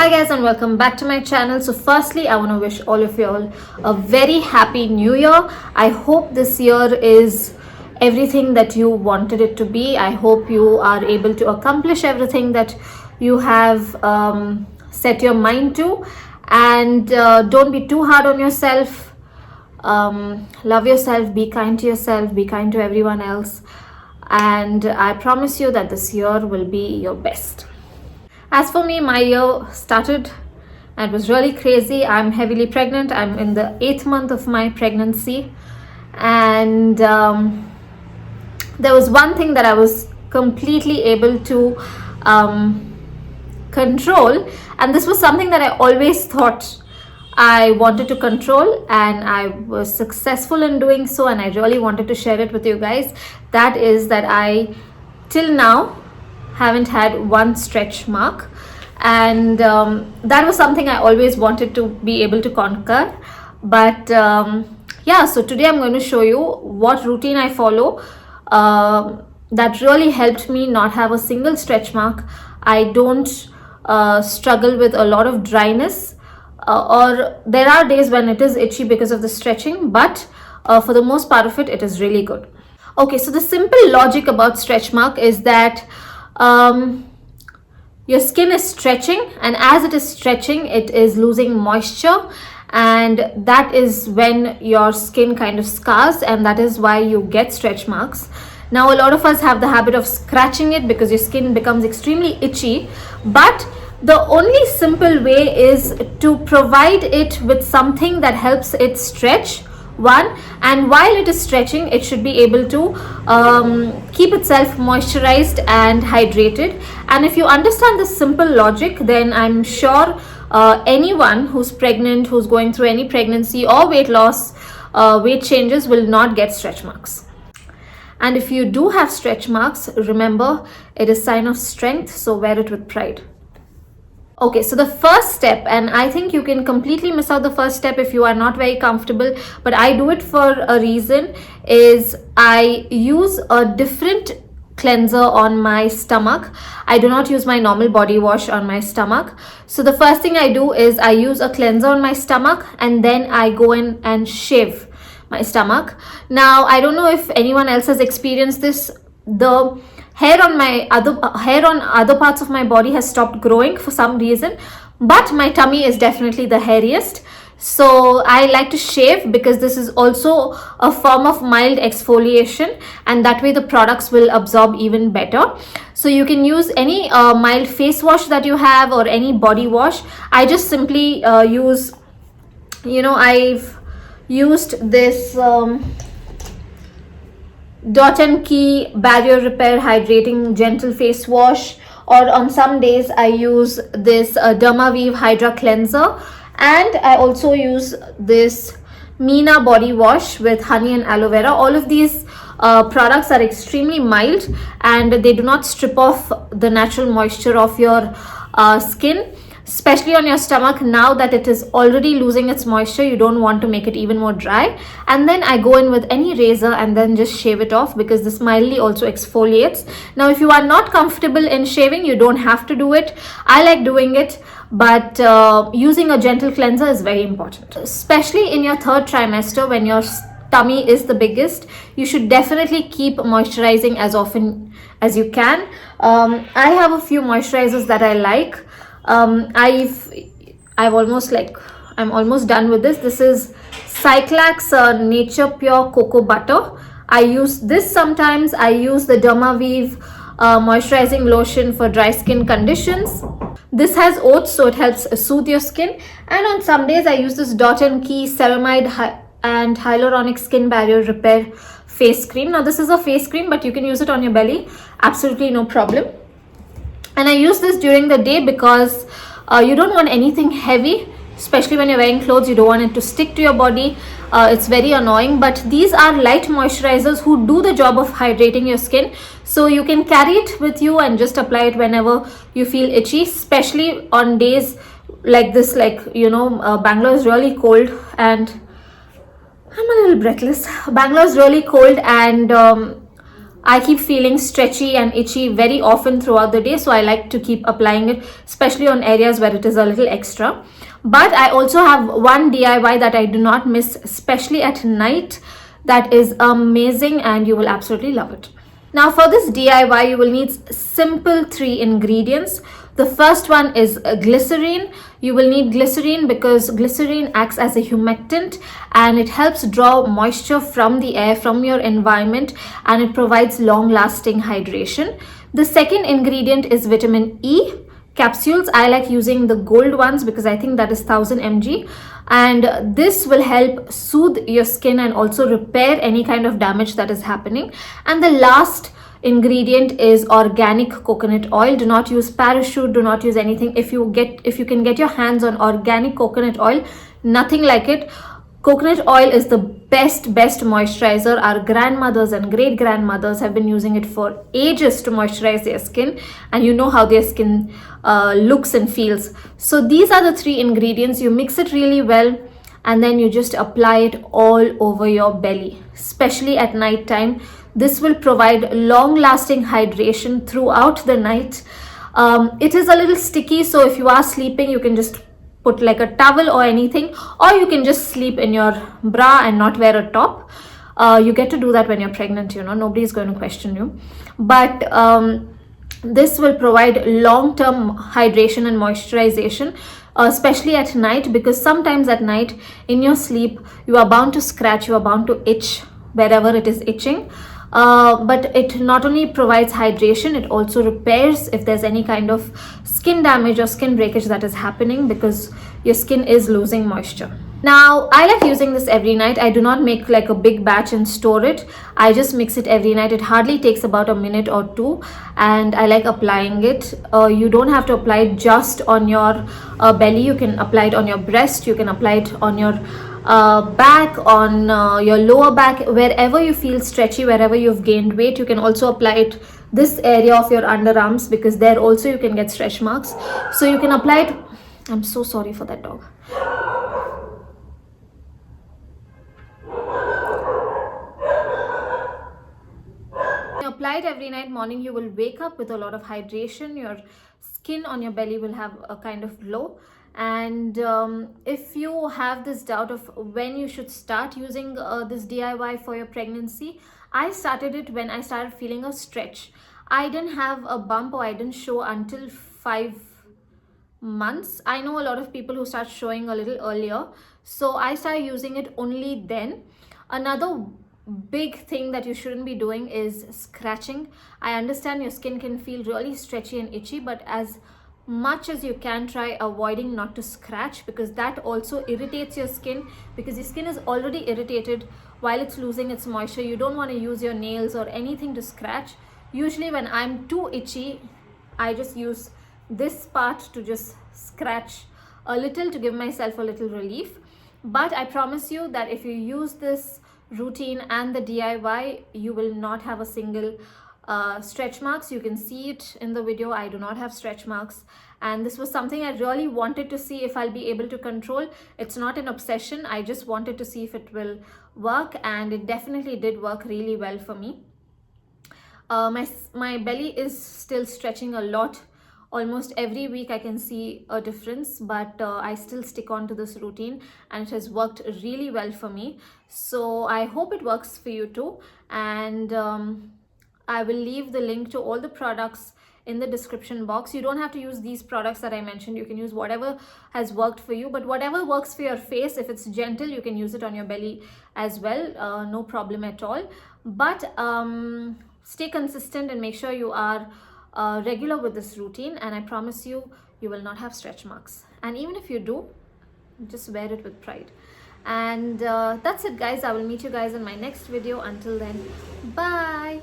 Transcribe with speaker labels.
Speaker 1: Hi guys and welcome back to my channel. So firstly, I want to wish all of you all a very happy new year. I hope this year is everything that you wanted it to be. I hope you are able to accomplish everything that you have set your mind to, and don't be too hard on yourself. Love yourself, be kind to yourself, be kind to everyone else, and I promise you that this year will be your best. As for me, my year started and it was really crazy. I'm heavily pregnant. I'm in the 8th month of my pregnancy, and there was one thing that I was completely able to control, and this was something that I always thought I wanted to control, and I was successful in doing so, and I really wanted to share it with you guys. That is that I till now haven't had one stretch mark, and that was something I always wanted to be able to conquer. But yeah, so today I'm going to show you what routine I follow that really helped me not have a single stretch mark. I don't struggle with a lot of dryness, or there are days when it is itchy because of the stretching, but for the most part of it, it is really good. Okay, so the simple logic about stretch mark is that your skin is stretching, and as it is stretching, it is losing moisture, and that is when your skin kind of scars, and that is why you get stretch marks. Now, a lot of us have the habit of scratching it because your skin becomes extremely itchy, but the only simple way is to provide it with something that helps it stretch. One, and while it is stretching, it should be able to keep itself moisturized and hydrated. And if you understand this simple logic, then I'm sure anyone who's pregnant, who's going through any pregnancy or weight loss, weight changes, will not get stretch marks. And if you do have stretch marks, remember, it is a sign of strength, so wear it with pride. Okay, so the first step, and I think you can completely miss out the first step if you are not very comfortable, but I do it for a reason, is I use a different cleanser on my stomach. I do not use my normal body wash on my stomach. So the first thing I do is I use a cleanser on my stomach, and then I go in and shave my stomach. Now, I don't know if anyone else has experienced this. The hair on other parts of my body has stopped growing for some reason, but my tummy is definitely the hairiest. So I like to shave because this is also a form of mild exfoliation, and that way the products will absorb even better. So you can use any mild face wash that you have, or any body wash. I just simply use, I've used this Dot and Key Barrier Repair Hydrating Gentle Face Wash, or on some days I use this Dermaweave Hydra Cleanser, and I also use this Mina Body Wash with honey and aloe vera. All of these products are extremely mild, and they do not strip off the natural moisture of your skin, especially on your stomach. Now that it is already losing its moisture, you don't want to make it even more dry. And then I go in with any razor and then just shave it off, because this mildly also exfoliates. Now, if you are not comfortable in shaving, you don't have to do it. I like doing it, but using a gentle cleanser is very important, especially in your 3rd trimester when your tummy is the biggest. You should definitely keep moisturizing as often as you can. I have a few moisturizers that I like. I'm almost done with this. This is Cyclax Nature Pure Cocoa Butter. I use this sometimes. I use the Dermaweave moisturizing lotion for dry skin conditions. This has oats, so it helps soothe your skin. And on some days I use this Dot and Key Ceramide and Hyaluronic Skin Barrier Repair face cream. Now, this is a face cream, but you can use it on your belly, absolutely no problem. And I use this during the day because you don't want anything heavy, especially when you're wearing clothes. You don't want it to stick to your body. It's very annoying, but these are light moisturizers who do the job of hydrating your skin. So you can carry it with you and just apply it whenever you feel itchy, especially on days like this. Bangalore is really cold, and I'm a little breathless. Bangalore is really cold, and I keep feeling stretchy and itchy very often throughout the day, so I like to keep applying it, especially on areas where it is a little extra. But I also have one DIY that I do not miss, especially at night, that is amazing and you will absolutely love it. Now for this DIY, you will need simple 3 ingredients. The first one is glycerine. You will need glycerine because glycerine acts as a humectant and it helps draw moisture from the air, from your environment, and it provides long-lasting hydration. The second ingredient is vitamin E capsules. I like using the gold ones because I think that is 1000 mg, and this will help soothe your skin and also repair any kind of damage that is happening. And the last ingredient is organic coconut oil. Do not use parachute, do not use anything. If you can get your hands on organic coconut oil, nothing like it. Coconut oil is the best moisturizer. Our grandmothers and great grandmothers have been using it for ages to moisturize their skin, and you know how their skin looks and feels. So these are the 3 ingredients. You mix it really well and then you just apply it all over your belly, especially at night time. This will provide long lasting hydration throughout the night. It is a little sticky, so if you are sleeping, you can just put like a towel or anything, or you can just sleep in your bra and not wear a top. You get to do that when you're pregnant, you know, nobody's going to question you. But this will provide long-term hydration and moisturization, especially at night, because sometimes at night in your sleep you are bound to scratch, you are bound to itch wherever it is itching. But it not only provides hydration, it also repairs if there's any kind of skin damage or skin breakage that is happening because your skin is losing moisture. Now, I like using this every night. I do not make like a big batch and store it. I just mix it every night. It hardly takes about a minute or 2, and I like applying it. You don't have to apply it just on your belly. You can apply it on your breast. You can apply it on your back, on your lower back, wherever you feel stretchy, wherever you've gained weight. You can also apply it this area of your underarms because there also you can get stretch marks. So you can apply it. I'm so sorry for that dog. Apply it every night. Morning you will wake up with a lot of hydration. Your skin on your belly will have a kind of glow. And if you have this doubt of when you should start using this DIY for your pregnancy, I started it when I started feeling a stretch. I didn't have a bump or I didn't show until 5 months. I know a lot of people who start showing a little earlier, so I started using it only then. Another big thing that you shouldn't be doing is scratching. I understand your skin can feel really stretchy and itchy, but as much as you can, try avoiding not to scratch, because that also irritates your skin, because your skin is already irritated while it's losing its moisture. You don't want to use your nails or anything to scratch. Usually when I'm too itchy, I just use this part to just scratch a little to give myself a little relief. But I promise you that if you use this routine and the DIY, you will not have a single stretch marks. You can see it in the video. I do not have stretch marks, and this was something I really wanted to see if I'll be able to control. It's not an obsession. I just wanted to see if it will work, and it definitely did work really well for me. My belly is still stretching a lot. Almost every week I can see a difference, but I still stick on to this routine and it has worked really well for me. So I hope it works for you too. And I will leave the link to all the products in the description box. You don't have to use these products that I mentioned. You can use whatever has worked for you, but whatever works for your face, if it's gentle, you can use it on your belly as well. No problem at all. But stay consistent and make sure you are regular with this routine, and I promise you, you will not have stretch marks. And even if you do, just wear it with pride. And that's it, guys. I will meet you guys in my next video. Until then, bye.